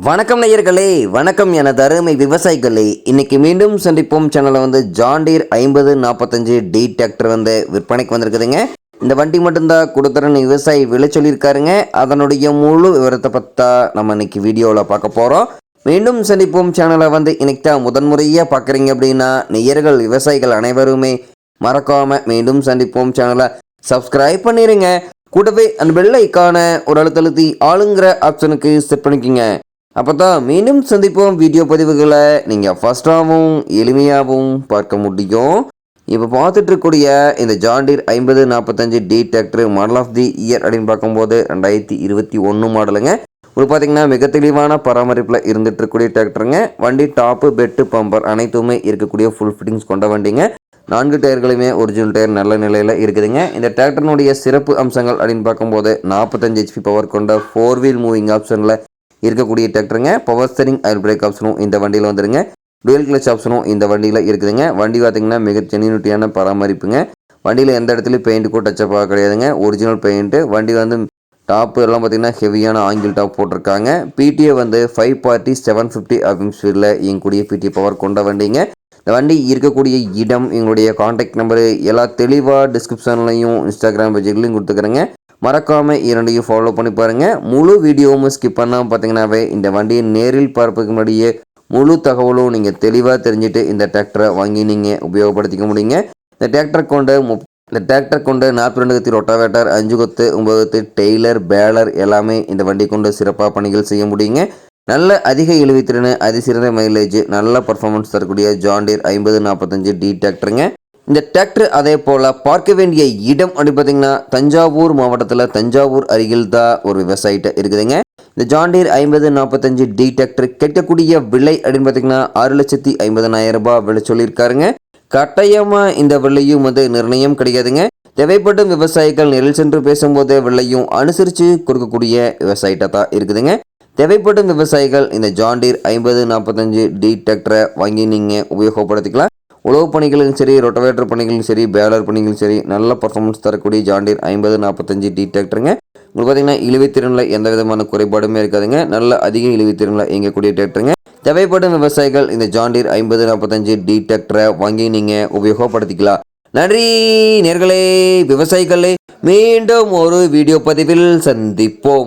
வணக்கம் நேயர்களே, வணக்கம் எனது அருமை விவசாயிகளே. இன்னைக்கு மீண்டும் சந்திப்போம் சேனலில் ஜான் டீர் 5045 டி டிராக்டர் விற்பனைக்கு வந்திருக்குதுங்க. இந்த வண்டி மட்டும்தான் கொடுத்துறன்னு விவசாயி விலை சொல்லியிருக்காருங்க. அதனுடைய முழு விவரத்தை பற்றா நம்ம இன்னைக்கு வீடியோவில் பார்க்க போகிறோம். மீண்டும் சந்திப்போம் சேனலை இன்னைக்கு தான் முதன்முறையாக பார்க்குறீங்க அப்படின்னா நேயர்கள் விவசாயிகள் அனைவருமே மறக்காமல் மீண்டும் சந்திப்போம் சேனலை சப்ஸ்கிரைப் பண்ணிடுங்க. கூடவே அந்த பெல் ஐக்கான ஒரு அழுத்தழுத்தி ஆளுங்கிற ஆப்ஷனுக்கு செட் பண்ணிக்கோங்க. அப்போ தான் மீண்டும் சந்திப்போம் வீடியோ பதிவுகளை நீங்கள் ஃபஸ்ட்டாகவும் எளிமையாகவும் பார்க்க முடியும். இப்போ பார்த்துட்டு இருக்கக்கூடிய இந்த John Deere 5045 D tractor model of the year அப்படின்னு பார்க்கும்போது 2021 மாடலுங்க. ஒரு பார்த்தீங்கன்னா மிக தெளிவான பராமரிப்பில் இருந்துட்டு இருக்கக்கூடிய டிராக்டருங்க. வண்டி டாப்பு பெட்டு பம்பர் அனைத்துமே இருக்கக்கூடிய ஃபுல் ஃபிட்டிங்ஸ் கொண்ட வண்டிங்க. 4 டயர்களுமே ஒரிஜினல் டயர் நல்ல நிலையில் இருக்குதுங்க. இந்த டிராக்டரினுடைய சிறப்பு அம்சங்கள் அப்படின்னு பார்க்கும்போது 45 HP பவர் கொண்ட 4 வீல் மூவிங் ஆப்ஷனில் இருக்கக்கூடிய டிராக்டருங்க. பவர் ஸ்டீரிங் ஆயில் பிரேக் ஆப்ஷனும் இந்த வண்டியில் வந்துருங்க. டூயல் கிளச் ஆப்ஷனும் இந்த வண்டியில் இருக்குதுங்க. வண்டி பார்த்தீங்கன்னா மிக ஜென்யூனிட்டியான பராமரிப்புங்க. வண்டியில் எந்த இடத்துலையும் பெயிண்ட்டுக்கும் டச்சப்பாக கிடையாதுங்க. Original paint. வண்டி டாப்பு எல்லாம் பார்த்தீங்கன்னா ஹெவியான ஆங்கிள் டாப் போட்டிருக்காங்க. பிடிஏ 540 750 அப்படின்னு ஸ்பீடில் இயங்கக்கூடிய பிடிஏ பவர் கொண்ட வண்டிங்க. இந்த வண்டி இருக்கக்கூடிய இடம் எங்களுடைய கான்டாக்ட் நம்பரு எல்லாம் தெளிவாக டிஸ்கிரிப்ஷன்லையும் இன்ஸ்டாகிராம் பேஜ்லையும் கொடுத்துக்கிறேங்க. மறக்காமல் இரண்டையும் ஃபாலோ பண்ணி பாருங்கள். முழு வீடியோவும் ஸ்கிப் பண்ணாமல் பார்த்தீங்கன்னாவே இந்த வண்டியை நேரில் பார்ப்பதுக்கு முன்னாடியே முழு தகவலும் நீங்கள் தெளிவாக தெரிஞ்சுட்டு இந்த டிராக்டரை வாங்கி நீங்கள் உபயோகப்படுத்திக்க முடியுங்க. இந்த டிராக்டர் கொண்டு 42 கத்தி ரொட்டாவேட்டர், 5 கொத்து 9 கொத்து டெய்லர் பேலர் எல்லாமே இந்த வண்டி கொண்டு சிறப்பாக பணிகள் செய்ய முடியுங்க. நல்ல அதிக இழுவைத்திறன், அதிசிறந்த மைலேஜ், நல்ல பர்ஃபார்மன்ஸ் தரக்கூடிய ஜான் டீர் 5045 டி டிராக்டருங்க. இந்த டிராக்டர் அதே போல் பார்க்க வேண்டிய இடம் அப்படின்னு பார்த்தீங்கன்னா தஞ்சாவூர் மாவட்டத்தில் தஞ்சாவூர் அருகில் தான் ஒரு விவசாயிட்ட இருக்குதுங்க. இந்த ஜான் டீர் 5045 டி டிராக்டர் கேட்கக்கூடிய விலை அப்படின்னு பார்த்தீங்கன்னா 6,50,000 ரூபாய் விலை சொல்லியிருக்காருங்க. கட்டாயமாக இந்த விலையும் நிர்ணயம் கிடையாதுங்க. தேவைப்படும் விவசாயிகள் நேரில் சென்று பேசும்போது விலையும் அனுசரித்து கொடுக்கக்கூடிய விவசாயிட்ட தான் இருக்குதுங்க. தேவைப்படும் விவசாயிகள் இந்த ஜான் டீர் 5045 டி டிராக்டரை வாங்கி நீங்கள் உபயோகப்படுத்திக்கலாம். உழவு பணிகளும் சரி, ரொட்டவேட்டர் பணிகளும் சரி, பேலர் பணிகளும் சரி, நல்ல பர்ஃபார்மன்ஸ் தரக்கூடிய ஜான் டீர் 5045 டி டிராக்டருங்க. உங்களுக்கு பார்த்தீங்கன்னா இழுவைத்திறனில் எந்த விதமான குறைபாடுமே இருக்காதுங்க. நல்ல அதிக இழுவைத்திறனில் இயங்கக்கூடிய டிராக்டருங்க. தேவைப்படும் விவசாயிகள் இந்த ஜான் டீர் 5045 டி டிராக்டரை வாங்கி நீங்கள் உபயோகப்படுத்திக்கலாம். நன்றி நேர்களே, விவசாயிகளே. மீண்டும் ஒரு வீடியோ பதிவில் சந்திப்போம்.